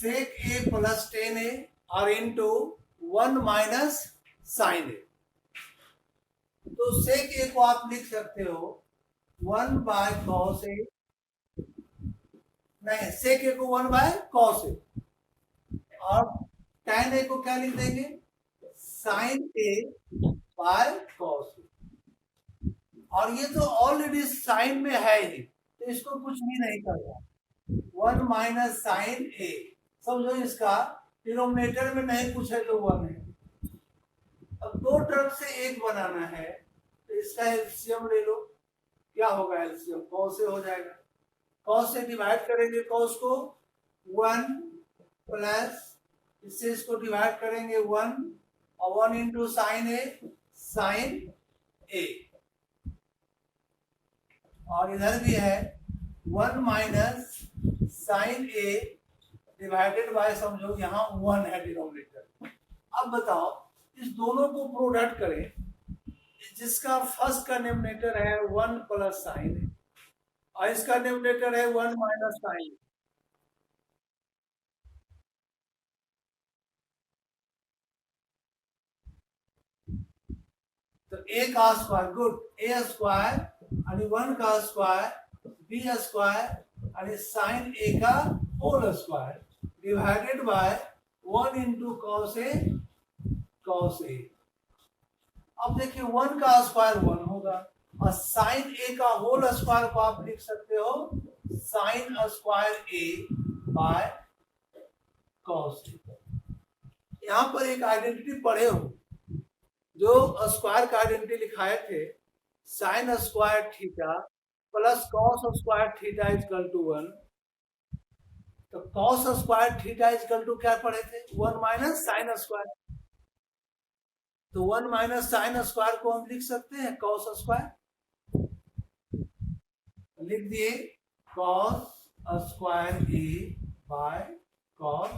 सेक ए plus 10a और into 1 minus sine ए। तो सेक ए को आप लिख सकते हो 1 बाय कॉस ए, नहीं सेक ए को 1 बाय कॉस ए, और tan ए को क्या लिख देंगे साइन ए बाय कॉस ए। और ये तो ऑलरेडी साइन में है ही, तो इसको कुछ भी नहीं करना। 1 माइनस साइन ए, समझो इसका डिनोमिनेटर में नहीं कुछ है तो 1 है। अब दो टर्म से एक बनाना है तो इसका एलसीएम ले लो। क्या होगा एलसीएम? कॉस से हो जाएगा, कॉस से डिवाइड करेंगे कॉस को 1 प्लस इससे इसको डिवाइड करेंगे 1 और 1 into sine A, sine A, और इधर भी है 1 minus sine A divided by, समझो यहाँ 1 है डिनोमिनेटर। अब बताओ इस दोनों को प्रोडक्ट करें, जिसका फर्स्ट का डिनोमिनेटर है 1 प्लस साइन ए और इसका डिनोमिनेटर है 1 माइनस साइन। तो ए का स्क्वायर, गुड, ए स्क्वायर आणि 1 का स्क्वायर बी स्क्वायर आणि साइन ए का whole square divided by 1 into cos A, cos A. अब देखिए 1 का स्क्वायर 1 होगा और साइन ए का होल स्क्वायर को आप लिख सकते हो sine square A by cos A. यहां पर एक आइडेंटिटी पढ़े हो, जो स्क्वायर का आइडेंटिटी लिखाए थे, sine square theta plus cos square theta equal to 1। तो cos square theta equal to क्या पढ़े थे? 1 माइनस साइन स्क्वायर। तो 1 माइनस साइन स्क्वायर को हम लिख सकते हैं कॉस स्क्वायर, लिख दिए cos square A by cos.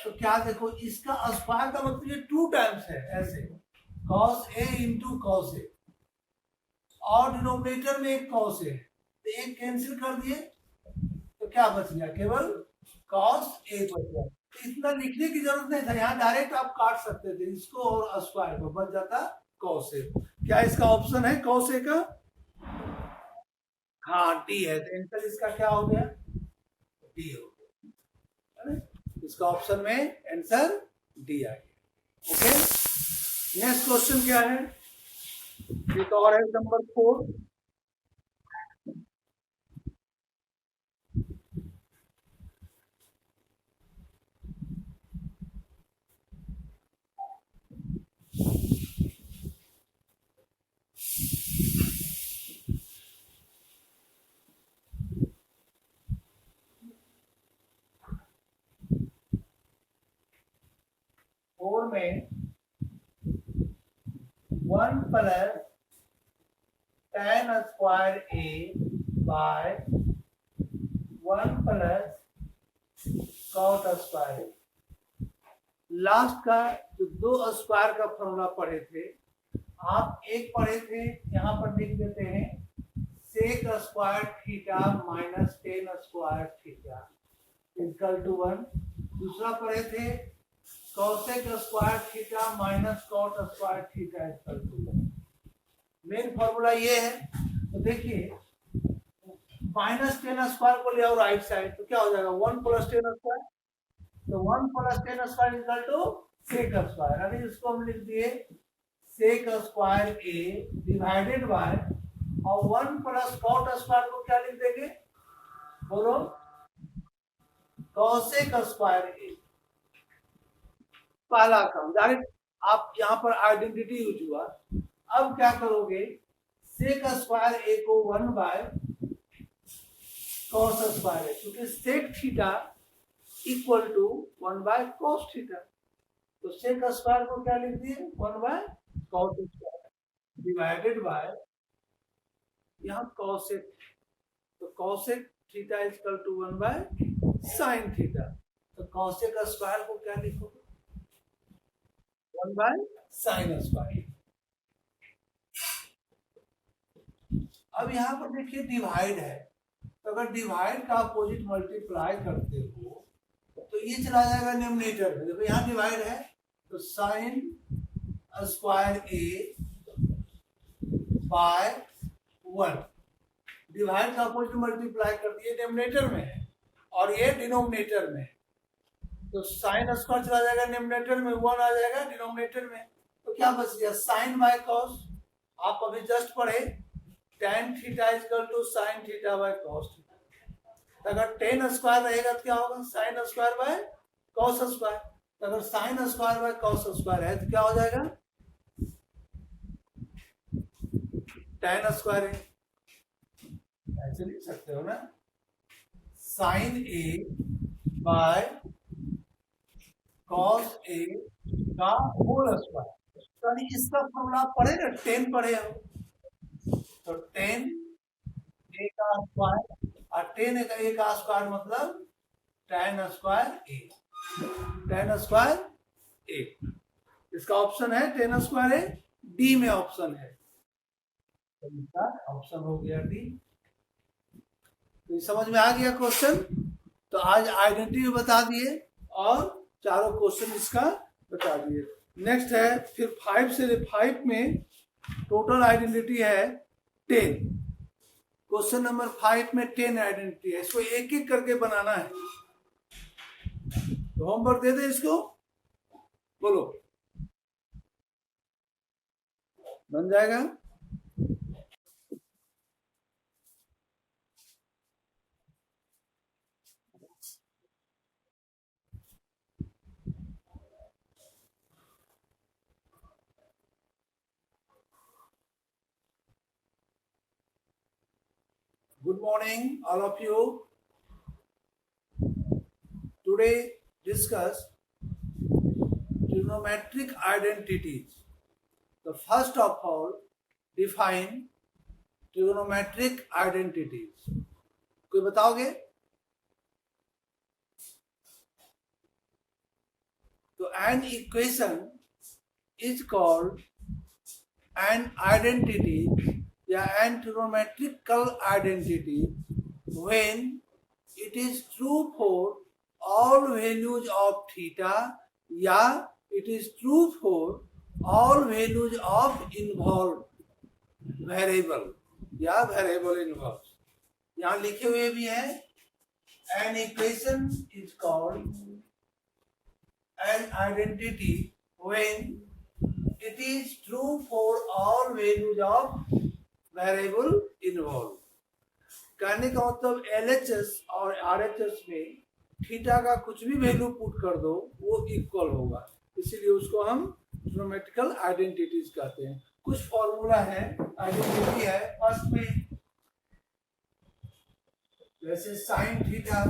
तो क्या देखो इसका स्क्वायर का मतलब ये 2 टाइम्स है, ऐसे कॉस ए इंटू कॉस ए, और डिनोमिनेटर में एक कॉस है तो एक कैंसिल कर दिए तो क्या बच गया? केवल कॉस ए बच गया। तो इतना लिखने की जरूरत नहीं था, यहाँ डायरेक्ट आप काट सकते थे इसको और स्क्वायर को, बच जाता कॉस ए। क्या इसका ऑप्शन है कॉस ए का? हाँ डी है, तो आंसर इसका क्या हो गया? डी हो गया। इसका ऑप्शन में आंसर डी आ गया। ओके, नेक्स्ट क्वेश्चन क्या है? एक और है नंबर 4। फोर में 1 plus tan square A bye 1 plus cot square A. Last का जो 2 स्क्वायर का फॉर्मूला पढ़े थे, आप एक पढ़े थे, यहाँ पर लिख देते हैं sec square theta minus tan square theta equal to 1। दूसरा पढ़े थे cosec square theta minus cot square theta equal to 1। Main formula ये है। तो देखिए माइनस tan स्क्वायर को ले आओ राइट साइड, तो क्या हो जाएगा? 1 प्लस tan स्क्वायर। तो 1 plus tan square equal to sec square, अभी इसको हम लिख दिए sec square A divided by, और 1 प्लस कॉट स्क्वायर को क्या लिख देंगे? बोलो, कॉसेक स्क्वायर ए। पहला काम डायरेक्ट आप यहाँ पर आइडेंटिटी यूज हुआ। अब क्या करोगे? सेक स्क्वायर ए को 1 बाय कॉस स्क्वायर ए, क्योंकि sec theta equal to 1 by cos theta, तो सेक स्क्वायर को क्या लिख दिए? 1 by cos square divided by यहाँ कॉसेक, तो cosec theta equal to 1 by sine theta, तो कॉसेक स्क्वायर को क्या लिखोगे? 1 बाय साइन स्क्वायर। अब यहाँ पर देखिए डिवाइड है, तो अगर डिवाइड का अपोजिट मल्टीप्लाई करते हो तो ये चला जाएगा न्यूमरेटर में। देखो यहाँ डिवाइड है तो sign square A bye 1, divide का अपोजिट मल्टीप्लाई कर दिए, न्यूमरेटर में है और ये डिनोमिनेटर में है, तो साइन स्क्वायर चला जाएगा न्यूमरेटर में, 1 आ जाएगा डिनोमिनेटर में, तो क्या बच गया साइन बाय कॉस। आप अभी जस्ट पढ़े tan theta equal to sine theta by cos theta. अगर tan स्क्वायर रहेगा तो क्या होगा sine square by cos square, तो अगर sine square by cos square है तो क्या हो जाएगा tan स्क्वायर है, ऐसे लिख सकते हो ना, साइन ए बाय कॉस ए का होल स्क्वायर। तो इसका फॉर्मूला पढ़े ना, 10 पढ़े हो, तो 10 ए का स्क्वायर और 10 ए का स्क्वायर मतलब tan स्क्वायर ए, tan स्क्वायर ए। इसका ऑप्शन है tan स्क्वायर ए, डी में ऑप्शन है, तो इसका ऑप्शन हो गया डी। तो समझ में आ गया क्वेश्चन। तो आज आइडेंटिटी बता दिए और चारों क्वेश्चन इसका बता दिए। नेक्स्ट है फिर 5 से 5 में टोटल आइडेंटिटी है 10। क्वेश्चन नंबर 5 में 10 आइडेंटिटी है, इसको एक एक करके बनाना है। तो होमवर्क दे दे इसको, बोलो बन जाएगा। Good morning, all of you. Today discuss trigonometric identities. So first of all, define trigonometric identities. कोई बताओगे? तो an equation is called an identity या an trigonometrical identity when it is true for all values of theta या it is true for all values of involved variable या variable involved। यहाँ लिखे हुए भी है an equation is called an identity when it is true for all values of variable involve. कहने का मतलब LHS और RHS में थीटा का कुछ भी वैल्यू पुट कर दो वो इक्वल होगा, इसीलिए उसको हम ट्रिग्नोमेट्रिकल आइडेंटिटीज कहते हैं। कुछ फॉर्मूला है, आइडेंटिटी है। फर्स्ट में जैसे sine theta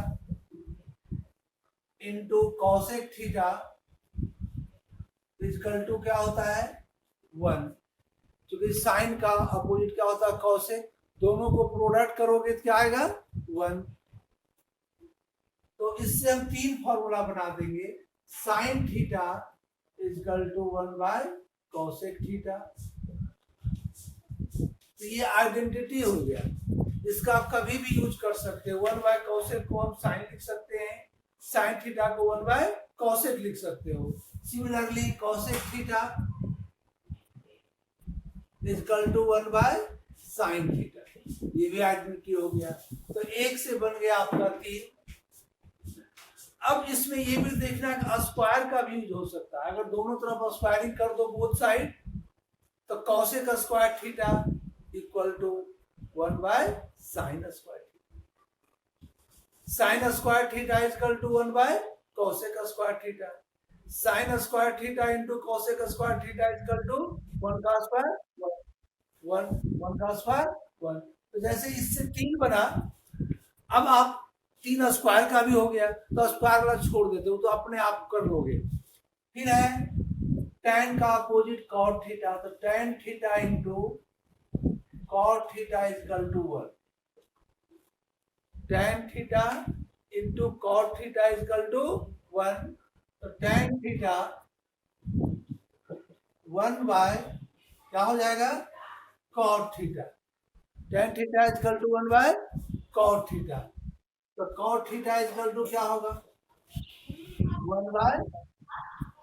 into cosec theta equal to क्या होता है 1, क्योंकि साइन का अपोजिट क्या होता है कॉसेक, दोनों को प्रोडक्ट करोगे तो क्या आएगा 1। तो इससे हम 3 फॉर्मूला बना देंगे, sine theta equal to 1 by cosec theta. तो ये आइडेंटिटी हो गया, इसका आप कभी भी यूज कर सकते हो। 1 बाय कॉसेक को हम साइन लिख सकते हैं, साइन थीटा को 1 बाय कॉसेक लिख सकते हो। Similarly cosec theta equal to 1 by sine theta, ये भी आइडेंटिटी हो गया। तो एक से बन गया आपका 3। अब इसमें ये भी देखना है स्क्वायर का भी यूज हो सकता है। अगर दोनों तरफ स्क्वायरिंग कर दो बोथ साइड, तो cosec square theta equal to 1 by sine square theta. Sine square theta equal to 1 by cosec square theta. Sine square theta into cosec square theta equal to 1 का स्क्वायर 1 का square 1। तो जैसे इससे 3 बना, अब आप 3 square का भी हो गया, तो स्क्वायर वाला छोड़ देते हो तो अपने आप कर लोगे। फिर है tan का अपोजिट cot थीटा, तो tan theta into cot theta equal to 1। tan theta into cot theta equal to 1, तो tan थीटा 1 बाय क्या हो जाएगा cot theta. tan theta equal to 1 by cot theta, तो cot थीटा इक्वल टू क्या होगा 1 by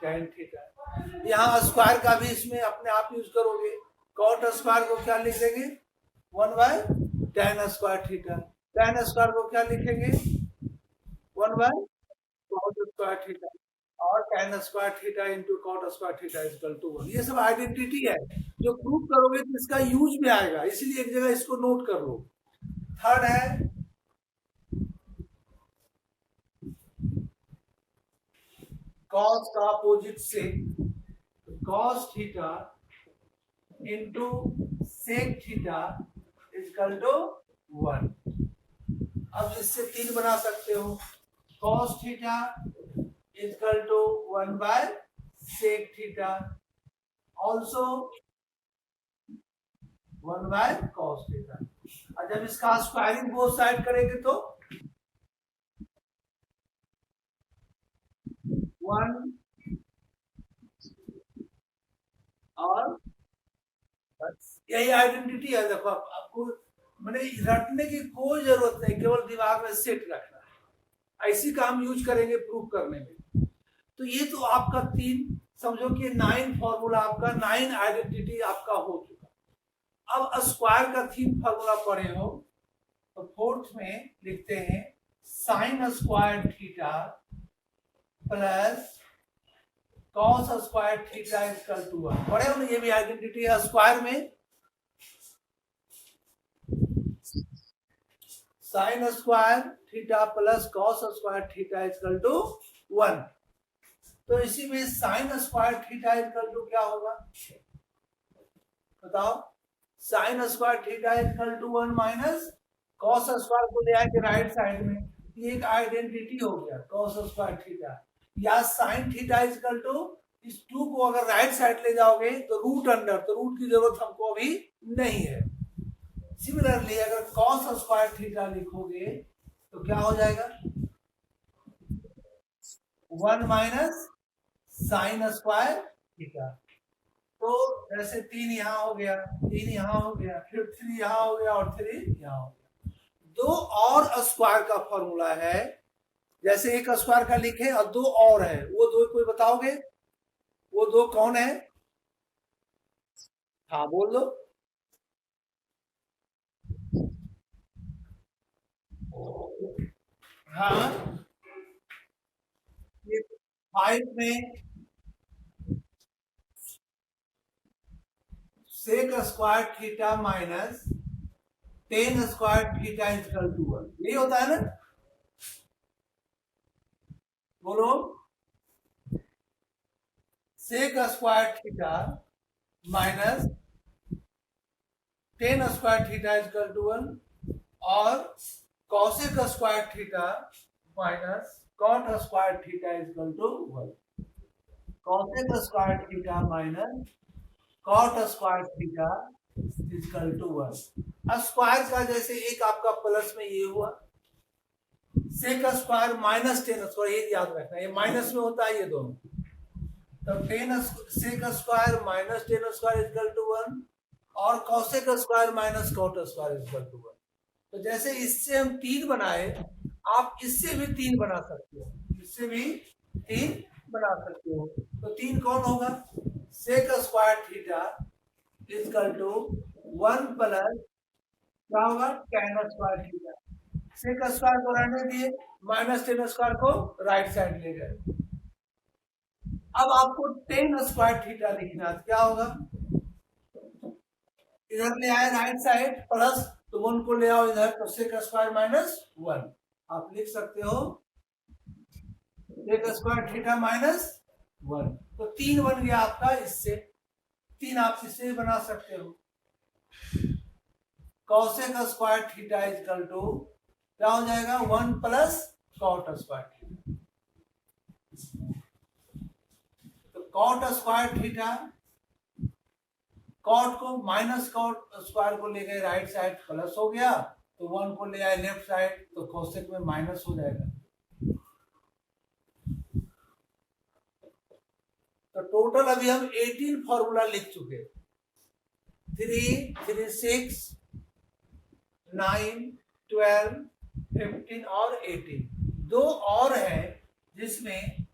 tan theta. यहाँ square का भी इसमें अपने आप यूज करोगे, कॉट स्क्वायर को क्या लिखेंगे 1 by tan square theta, tan square को क्या लिखेंगे 1 by cot स्क्वायर थीटा, और tan square theta into cot square theta is equal to 1। ये सब आइडेंटिटी है जो प्रूव करोगे तो इसका यूज भी आएगा, इसलिए एक जगह इसको नोट कर लो। थर्ड है कॉस का अपोजिट से, cos theta into sec theta is equal to 1। अब इससे 3 बना सकते हो, cos theta is equal to 1 by sec theta, also 1 by cos theta. और जब इसका स्क्वायरिंग बोथ साइड करेंगे तो 1 और बस यही आइडेंटिटी है। देखो आपको मैंने रटने की कोई जरूरत नहीं, केवल दिमाग में सेट रखना है, ऐसी काम यूज करेंगे प्रूफ करने में। तो ये तो आपका 3 समझो कि 9 फॉर्मूला आपका 9 आइडेंटिटी आपका हो चुका। अब स्क्वायर का 3 फॉर्मूला पढ़े हो तो फोर्थ में लिखते हैं sine square theta plus cos square theta is equal to 1। पढ़े हो ना, ये भी आइडेंटिटी है स्क्वायर में, sine square theta plus cos square theta is equal to 1। तो इसी में sine square theta is equal to क्या होगा बताओ, sine square theta is equal to 1 minus cos square को ले आएंगे राइट साइड में, ये एक आइडेंटिटी हो गया कॉस स्क्वायर थीटा, या sine theta is equal to इस 2 को अगर राइट साइड ले जाओगे तो रूट अंडर, तो रूट की जरूरत हमको अभी नहीं है। सिमिलरली अगर कॉस स्क्वायर थीटा लिखोगे तो क्या हो जाएगा 1 माइनस साइन स्क्वायर थीटा। तो जैसे 3 यहाँ हो गया, 3 यहाँ हो गया, फिर 3 यहाँ हो गया और 3 यहाँ हो गया। 2 और स्क्वायर का फॉर्मूला है, जैसे एक स्क्वायर का लिखे और 2 और है, वो 2 कोई बताओगे वो 2 कौन है? हाँ बोल दो। हाँ ये 5 में sec square theta minus tan square theta is equal to 1, यही होता है ना, बोलो sec square theta minus tan square theta is equal to 1 और cosec square theta minus cot square theta is equal to 1, cosec square theta minus cot square theta is equal to 1। स्क्वायर का जैसे एक आपका प्लस में ये हुआ, sec square minus tan square, ये याद रखना ये माइनस में होता है ये दोनों, तो then sec square minus tan square is equal to 1 और cosec square minus cot square is equal to 1। तो जैसे इससे हम 3 बनाए, आप इससे भी 3 बना सकते हो, इससे भी 3 बना सकते हो। तो 3 कौन होगा sec square theta is equal to 1 plus क्या होगा tan square theta, sec square को रहने दिए, माइनस टेन स्क्वायर को राइट साइड ले गए। अब आपको टेन स्क्वायर थीटा लिखना है, क्या होगा इधर ले आए राइट साइड प्लस, तो 1 को ले आओ इधर, तो सेक स्क्वायर माइनस 1 आप लिख सकते हो सेक स्क्वायर थीटा माइनस 1। तो 3 बन गया आपका, इससे 3 आप इससे बना सकते हो, cosec square theta is equal to क्या हो जाएगा 1 प्लस कॉट स्क्वायर थीटा। तो कॉट स्क्वायर थीटा, कॉट को माइनस कॉट स्क्वायर को ले गए राइट साइड प्लस हो गया, तो 1 को ले आए लेफ्ट साइड, तो कॉसेक में माइनस हो जाएगा। तो टोटल अभी हम 18 फॉर्मूला लिख चुके, 3, 3, 6, 9, 12, 15 और 18। 2 और है जिसमें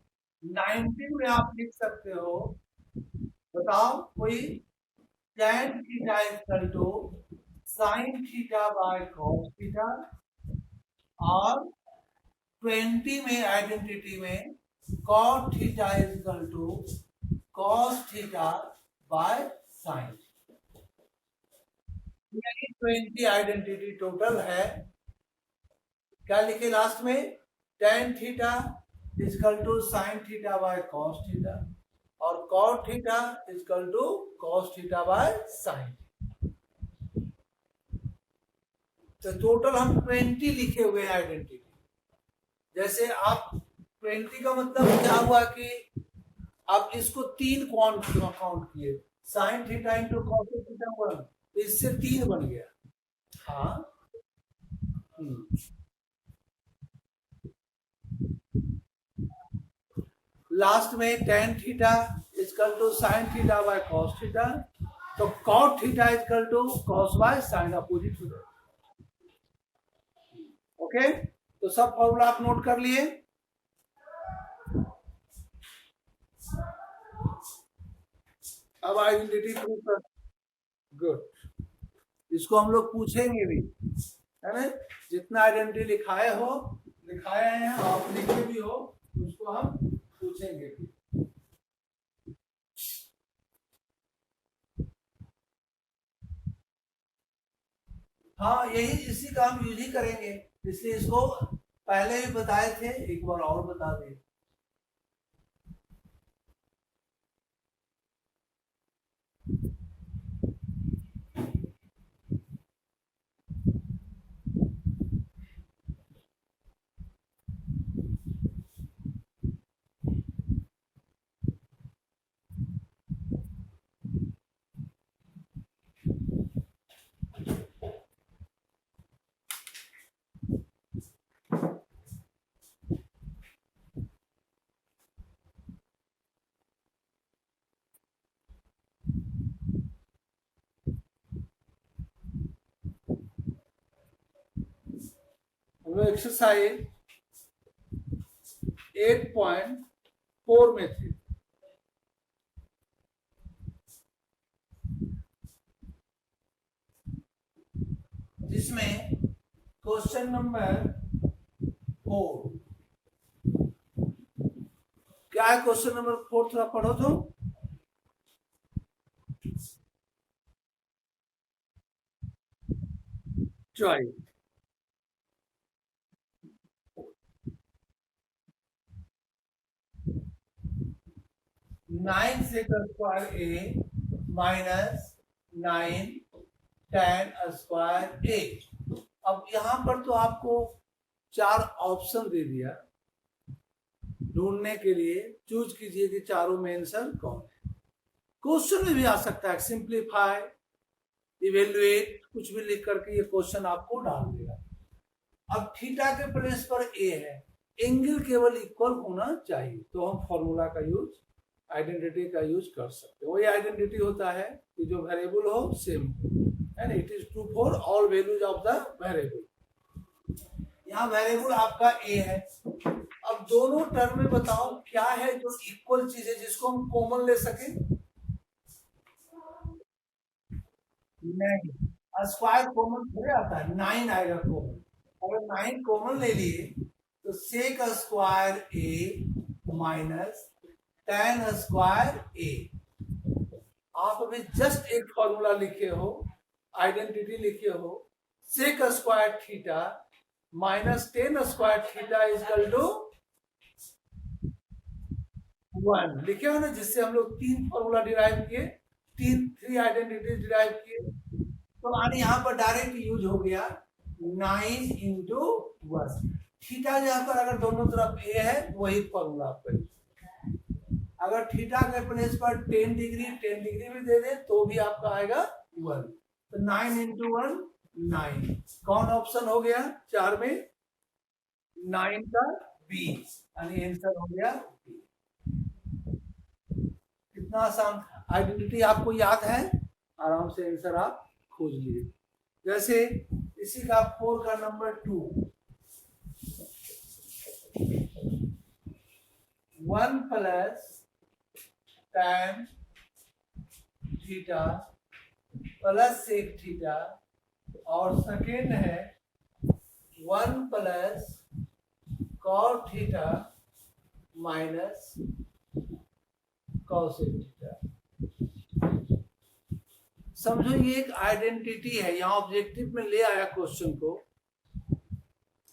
90 में आप लिख सकते हो, बताओ कोई, tan theta equal to sine theta by cos theta, और 20 में आइडेंटिटी में cot theta equal to cos theta by sine. 20 identity total है। क्या लिखे लास्ट में, tan theta equal to sine theta by cos theta, और cot theta equal to cos theta by sine. तो total हम 20 लिखे हुए हैं आइडेंटिटी। जैसे आप 20 का मतलब क्या हुआ कि आप इसको 3 काउंट किए, sine theta into cos theta 1, इससे 3 बन गया। हाँ, लास्ट में tan theta equal to sine theta by cos theta, तो cot theta equal to cos by sine, opposite हो जाएगा। ओके, तो सब फॉर्मूला आप नोट कर लिए। अब आइडेंटिटी प्रूव कर, गुड, इसको हम लोग पूछेंगे भी, है ना, जितना आइडेंटिटी लिखाए हैं आप लिखे भी हो, उसको हम पूछेंगे भी। हाँ, यही इसी का हम यूज ही करेंगे, इसलिए इसको पहले भी बताए थे, एक बार और बता दें। हम लोग एक्सरसाइज 8.4 में थे। जिसमें क्वेश्चन नंबर 4, क्या है क्वेश्चन नंबर 4, थोड़ा पढ़ो तो। चॉइस 9 sec स्क्वायर ए माइनस 9 tan स्क्वायर ए। अब यहां पर तो आपको 4 ऑप्शन दे दिया, ढूंढने के लिए चूज कीजिए कि चारों में आंसर कौन है। क्वेश्चन में भी आ सकता है, सिंप्लीफाई, इवेल्युएट, कुछ भी लिख करके ये क्वेश्चन आपको डाल देगा। अब थीटा के प्लेस पर ए है, एंगल केवल इक्वल होना चाहिए, तो हम फॉर्मूला का यूज, आइडेंटिटी का यूज कर सकते हैं। वही आइडेंटिटी होता है कि जो वेरिएबल हो सेम है ना, it is true for all values of the variable. यहाँ वेरिएबल आपका ए है। अब दोनों टर्म में बताओ क्या है जो इक्वल चीज है जिसको हम कॉमन ले सके। नहीं, स्क्वायर कॉमन थोड़े आता है, 9 आएगा कॉमन। अगर 9 कॉमन ले लिए तो सेक स्क्वायर ए माइनस tan स्क्वायर ए। आप अभी जस्ट एक फॉर्मूला लिखे हो, आइडेंटिटी लिखे हो, sec square theta minus tan square theta equal to 1 लिखे हो ना, जिससे हम लोग 3 फॉर्मूला डिराइव किए, 3 आइडेंटिटी डिराइव किए। तो आने यहाँ पर डायरेक्ट यूज हो गया 9 इंटू 1। थीटा यहाँ पर अगर दोनों तरफ ए है वही फॉर्मूला आपका। अगर थीटा के प्लेस पर 10 डिग्री भी दे दे तो भी आपका आएगा 1। तो 9 इंटू 1 9, कौन ऑप्शन हो गया 4 में, 9 का बी, यानी आंसर हो गया बी। कितना आसान, आइडेंटिटी आपको याद है, आराम से आंसर आप खोज लीजिए। जैसे इसी का 4 का number 2, 1 plus tan theta plus sec theta, और सेकेंड है 1 plus cot theta minus cosec theta. समझो ये एक आइडेंटिटी है, यहां ऑब्जेक्टिव में ले आया क्वेश्चन को।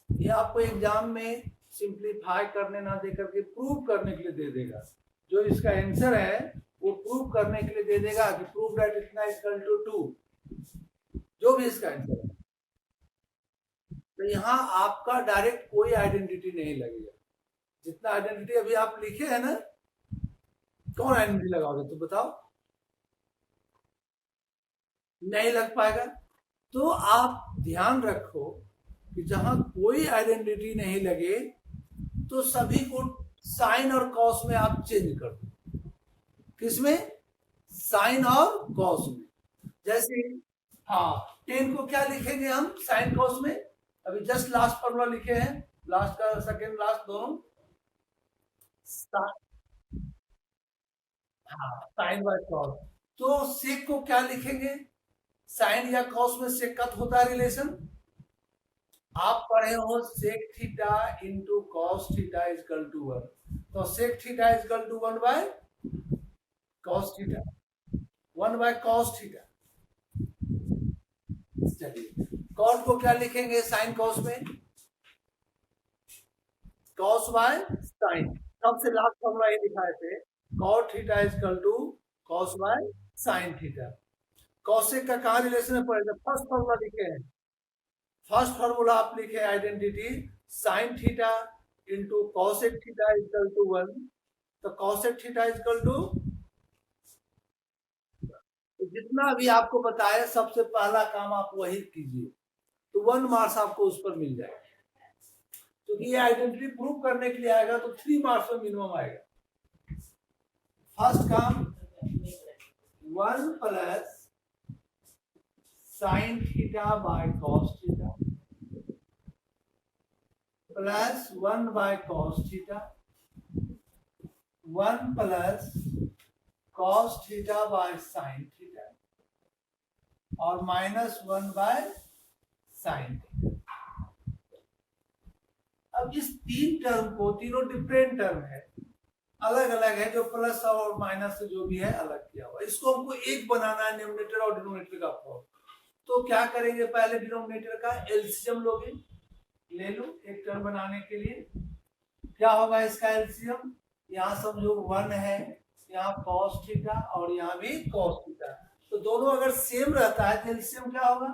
ये आपको एग्जाम में सिंप्लीफाई करने ना दे करके प्रूव करने के लिए दे देगा। जो इसका आंसर है वो प्रूव करने के लिए दे देगा कि प्रूव दैट इतना इक्वल टू 2, जो भी इसका आंसर है। तो यहाँ आपका डायरेक्ट कोई आइडेंटिटी नहीं लगेगा। जितना आइडेंटिटी अभी आप लिखे हैं ना, कौन आइडेंटिटी लगाओगे तो बताओ, नहीं लग पाएगा। तो आप ध्यान रखो कि जहां कोई आइडेंटिटी नहीं लगे तो सभी को साइन और कॉस में आप चेंज कर दो। किसमें? साइन और कॉस में। जैसे हाँ 10 को क्या लिखेंगे हम साइन कॉस में? अभी जस्ट लास्ट फॉर्मूला लिखे हैं, लास्ट का सेकेंड लास्ट दोनों। हाँ साइन बाय कॉस। तो सेक को क्या लिखेंगे? साइन या कॉस में सेक का होता है रिलेशन। आप पढ़े हो sec theta into cos theta equal to 1, तो sec theta equal to 1 by cos theta, 1 by cos theta. चलिए कॉस को क्या लिखेंगे साइन कॉस में? Cos by sine. सबसे लास्ट फॉर्मूला ये दिखाए थे, cot theta equal to cos by sine theta. Cosec का कहाँ रिलेशन में पड़ेगा? फर्स्ट फॉर्मूला लिखे हैं। फर्स्ट फॉर्मूला आप लिखे identity sine theta into cosec theta equal to 1, तो कॉसेक थीटा इजकल टू, जितना भी आपको बताया सबसे पहला काम आप वही कीजिए, तो 1 मार्क्स आपको उस पर मिल जाएगा। क्योंकि तो ये आइडेंटिटी प्रूव करने के लिए आएगा तो 3 मार्क्स में मिनिमम आएगा। फर्स्ट काम 1 plus sine theta by cos theta plus 1 by cos theta, 1 plus cos theta by sine theta, और माइनस 1 बाय साइन थीटा। अब इस तीन टर्म को, तीनों डिफरेंट टर्म है, अलग अलग है, जो प्लस और माइनस से जो भी है अलग किया हुआ, इसको हमको एक बनाना है न्यूमरेटर और डिनोमिनेटर का फॉर्म। तो क्या करेंगे? पहले डिनोमिनेटर का एलसीएम लोगे, ले लो एक टर्म बनाने के लिए। क्या होगा इसका एलसीएम? यहाँ समझो 1 है, यहाँ कॉस थीटा और यहाँ भी कॉस थीटा, तो दोनों अगर सेम रहता है तो एलसीएम क्या होगा?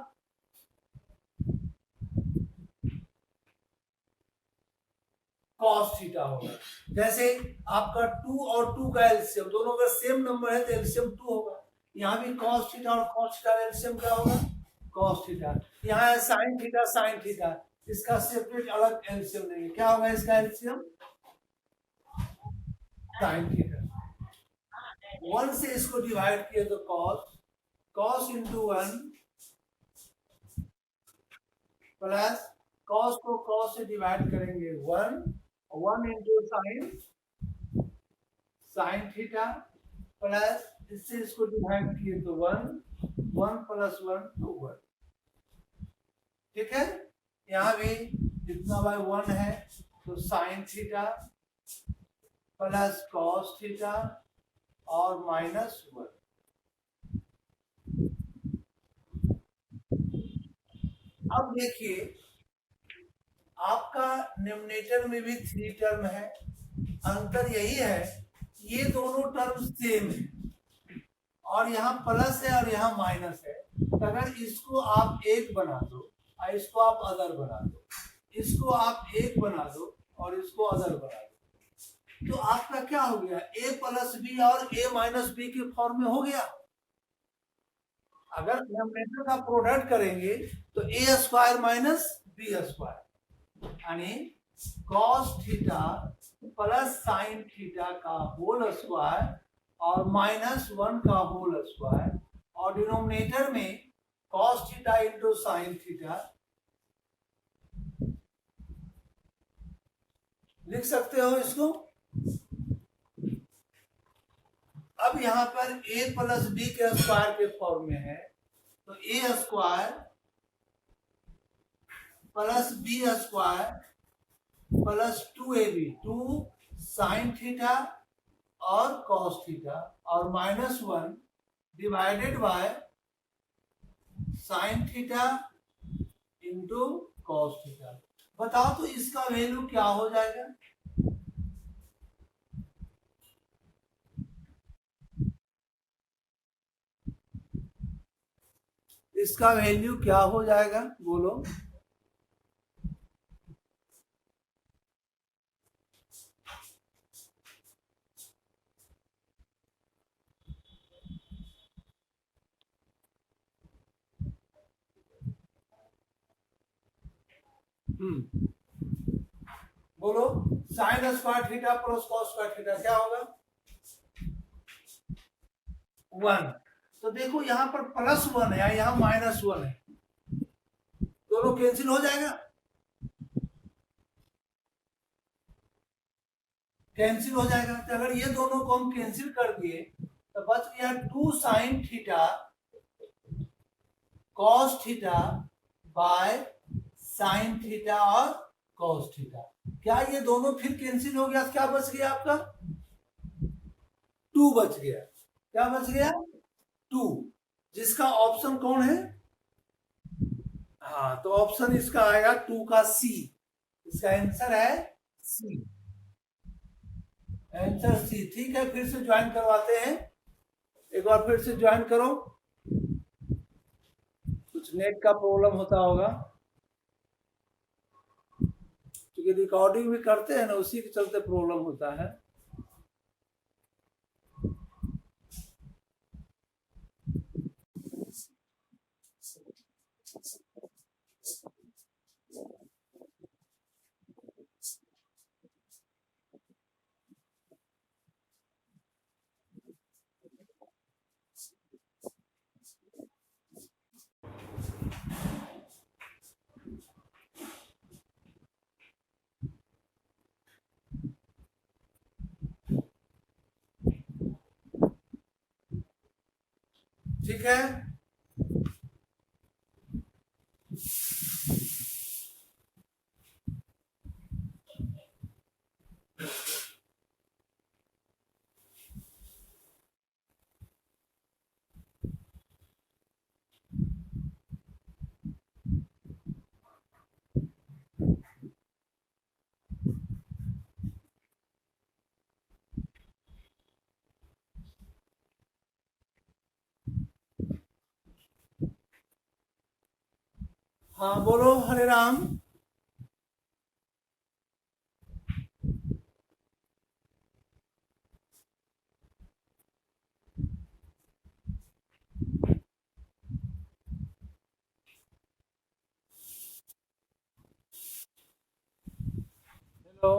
कॉस थीटा होगा। जैसे आपका 2 और 2 का एलसीएम, दोनों अगर सेम नंबर है तो एलसीएम 2 होगा। यहाँ भी कॉस थीटा और कॉस थीटा एलसीएम क्या होगा? Cos theta. यहाँ है साइन थीटा साइन थीटा, इसका सेपरेट अलग एलसीएम नहीं है। क्या होगा इसका एलसीएम? Sine theta. 1 से इसको डिवाइड किए तो कॉस इंटू 1 प्लस कॉस को कॉस से डिवाइड करेंगे 1 इंटू साइन थीटा प्लस इससे इसको डिवाइड किए तो 1 प्लस 1 तो 1। ठीक है, यहाँ भी जितना बाय 1 है तो sine theta plus cos theta और माइनस 1। अब देखिए आपका न्यूमरेटर में भी 3 टर्म है, अंतर यही है ये दोनों टर्म सेम है और यहाँ प्लस है और यहाँ माइनस है। अगर इसको आप एक बना दो और इसको आप अदर बना दो, इसको आप एक बना दो और इसको अदर बना दो, तो आपका क्या हो गया? a प्लस बी और a माइनस बी के फॉर्म में हो गया। अगर न्यूमरेटर का प्रोडक्ट करेंगे तो a square minus B square, यानी cos theta plus sine theta का होल स्क्वायर और माइनस 1 का होल स्क्वायर, और डिनोमिनेटर में cos theta into sine theta लिख सकते हो इसको। अब यहाँ पर a प्लस बी के स्क्वायर के फॉर्म में है, तो a square plus B square plus 2ab, 2 sine theta और कॉस थीटा और -1 divided by sine theta into cos theta. बताओ तो इसका वैल्यू क्या हो जाएगा? इसका वैल्यू क्या हो जाएगा बोलो? बोलो, sign square theta plus cos square theta क्या होगा? 1। तो देखो यहाँ पर +1 है, यहाँ -1 है, दोनों कैंसिल हो जाएगा, कैंसिल हो जाएगा। तो अगर ये दोनों को हम कैंसिल कर दिए तो बच गया 2 sine theta cos theta by sine theta और कॉस थीटा। क्या ये दोनों फिर कैंसिल हो गया? क्या बच गया आपका? 2 बच गया। क्या बच गया? 2, जिसका ऑप्शन कौन है? हाँ, तो ऑप्शन इसका आएगा 2 का सी। इसका आंसर है सी, आंसर सी। ठीक है, फिर से ज्वाइन करवाते हैं, एक बार फिर से ज्वाइन करो, कुछ नेट का प्रॉब्लम होता होगा, क्योंकि रिकॉर्डिंग भी करते हैं ना, उसी के चलते प्रॉब्लम होता है। ठीक है, हाँ बोलो हरे राम। हेलो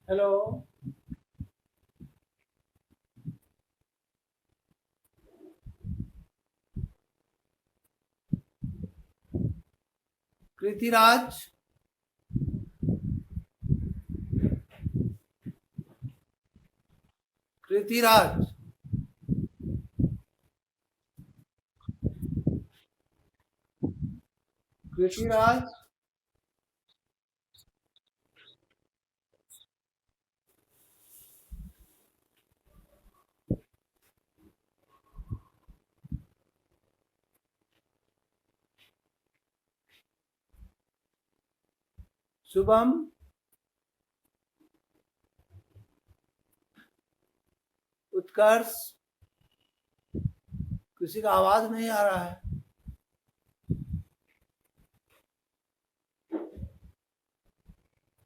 हेलो, कृतिराज, कृतिराज, कृतिराज, शुभम, उत्कर्ष, किसी का आवाज नहीं आ रहा है।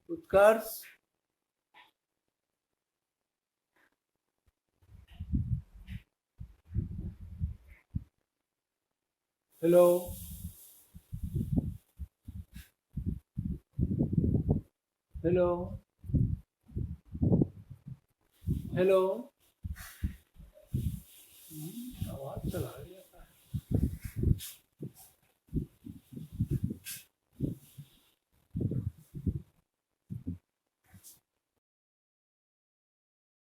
उत्कर्ष, हेलो हेलो हेलो, आवाज चला रही है।